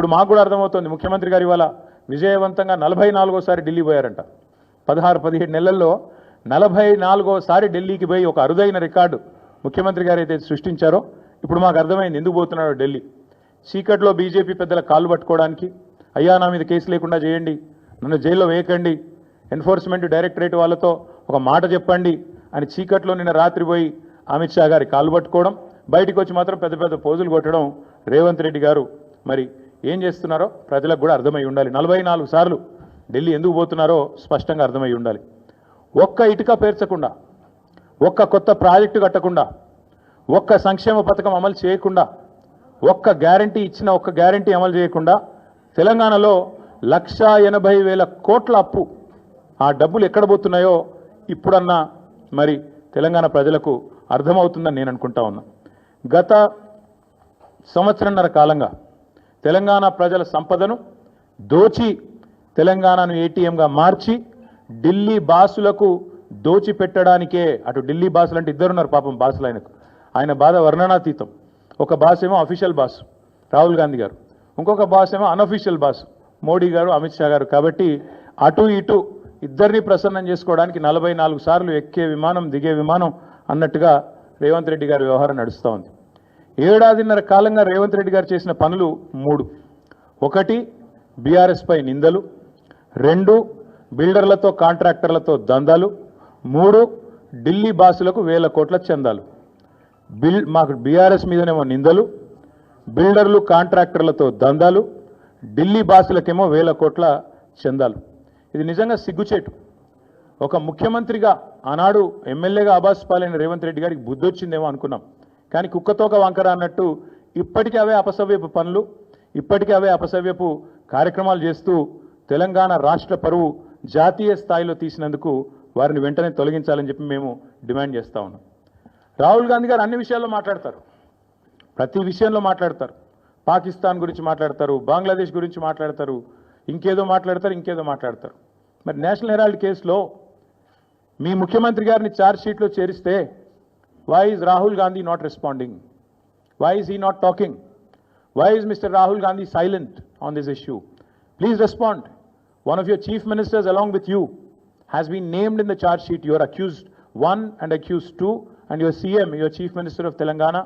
ఇప్పుడు మాకు కూడా అర్థమవుతోంది ముఖ్యమంత్రి గారు ఇవాళ విజయవంతంగా 44సారి ఢిల్లీ పోయారంట 16-17 నెలల్లో 44సారి ఢిల్లీకి పోయి ఒక అరుదైన రికార్డు ముఖ్యమంత్రి గారు అయితే సృష్టించారో ఇప్పుడు మాకు అర్థమైంది ఎందుకు పోతున్నాడో ఢిల్లీ చీకట్లో బీజేపీ పెద్దల కాళ్ళు పట్టుకోవడానికి అయ్యా నా మీద కేసు లేకుండా చేయండి నన్ను జైల్లో వేయకండి ఎన్ఫోర్స్మెంట్ డైరెక్టరేట్ వాళ్ళతో ఒక మాట చెప్పండి అని చీకట్లో నిన్న రాత్రి పోయి అమిత్ షా గారి కాళ్ళు పట్టుకోవడం బయటికి వచ్చి మాత్రం పెద్ద పెద్ద పోజులు కొట్టడం రేవంత్ రెడ్డి గారు మరి ఏం చేస్తున్నారో ప్రజలకు కూడా అర్థమై ఉండాలి 44 సార్లు ఢిల్లీ ఎందుకు పోతున్నారో స్పష్టంగా అర్థమై ఉండాలి ఒక్క ఇటుక పేర్చకుండా ఒక్క కొత్త ప్రాజెక్టు కట్టకుండా ఒక్క సంక్షేమ పథకం అమలు చేయకుండా ఒక్క గ్యారంటీ ఇచ్చిన ఒక్క గ్యారంటీ అమలు చేయకుండా తెలంగాణలో 1,80,000 కోట్ల అప్పు ఆ డబ్బులు ఎక్కడ పోతున్నాయో ఇప్పుడన్నా మరి తెలంగాణ ప్రజలకు అర్థమవుతుందని నేను అనుకుంటా ఉన్నా గత సంవత్సరంన్నర కాలంగా తెలంగాణ ప్రజల సంపదను దోచి తెలంగాణను ఏటీఎంగా మార్చి ఢిల్లీ బాసులకు దోచిపెట్టడానికే అటు ఢిల్లీ బాసులు అంటే ఇద్దరున్నారు పాపం బాసులు ఆయన బాధ వర్ణనాతీతం ఒక బాస్ ఏమో అఫీషియల్ బాస్ రాహుల్ గాంధీ గారు ఇంకొక బాస్ ఏమో అన్అఫీషియల్ బాస్ మోడీ గారు అమిత్ షా గారు కాబట్టి అటు ఇటు ఇద్దరిని ప్రసన్నం చేసుకోవడానికి 44 సార్లు ఎక్కే విమానం దిగే విమానం అన్నట్టుగా రేవంత్ రెడ్డి గారి వ్యవహారం నడుస్తూ ఉంది ఏడాదిన్నర కాలంగా రేవంత్ రెడ్డి గారు చేసిన పనులు 3 1 బీఆర్ఎస్ పై నిందలు 2 బిల్డర్లతో కాంట్రాక్టర్లతో దందాలు 3 ఢిల్లీ బాసులకు 1,000 కోట్ల చందాలు మాకు బీఆర్ఎస్ మీదనేమో నిందలు బిల్డర్లు కాంట్రాక్టర్లతో దందాలు ఢిల్లీ బాసులకేమో 1,000 కోట్ల చందాలు ఇది నిజంగా సిగ్గుచేటు ఒక ముఖ్యమంత్రిగా ఆనాడు ఎమ్మెల్యేగా అబాస్పాలైన రేవంత్ రెడ్డి గారికి బుద్ధి వచ్చిందేమో అనుకున్నాం కానీ కుక్కతోక వంకర అన్నట్టు ఇప్పటికీ అవే అపసవ్యపు పనులు ఇప్పటికీ అవే అపసవ్యపు కార్యక్రమాలు చేస్తూ తెలంగాణ రాష్ట్ర పరువు జాతీయ స్థాయిలో తీసినందుకు వారిని వెంటనే తొలగించాలని చెప్పి మేము డిమాండ్ చేస్తూ ఉన్నాం రాహుల్ గాంధీ గారు అన్ని విషయాల్లో మాట్లాడతారు ప్రతి విషయంలో మాట్లాడతారు పాకిస్తాన్ గురించి మాట్లాడతారు బంగ్లాదేశ్ గురించి మాట్లాడతారు ఇంకేదో మాట్లాడతారు మరి నేషనల్ హెరాల్డ్ కేసులో మీ ముఖ్యమంత్రి గారిని ఛార్జ్ షీట్లో చేరిస్తే why is Rahul Gandhi not responding? Why is he not talking? Why is Mr. Rahul Gandhi silent on this issue? Please respond. One of your chief ministers along with you has been named in the charge sheet. You are accused 1 and accused 2 and your CM, your chief minister of Telangana,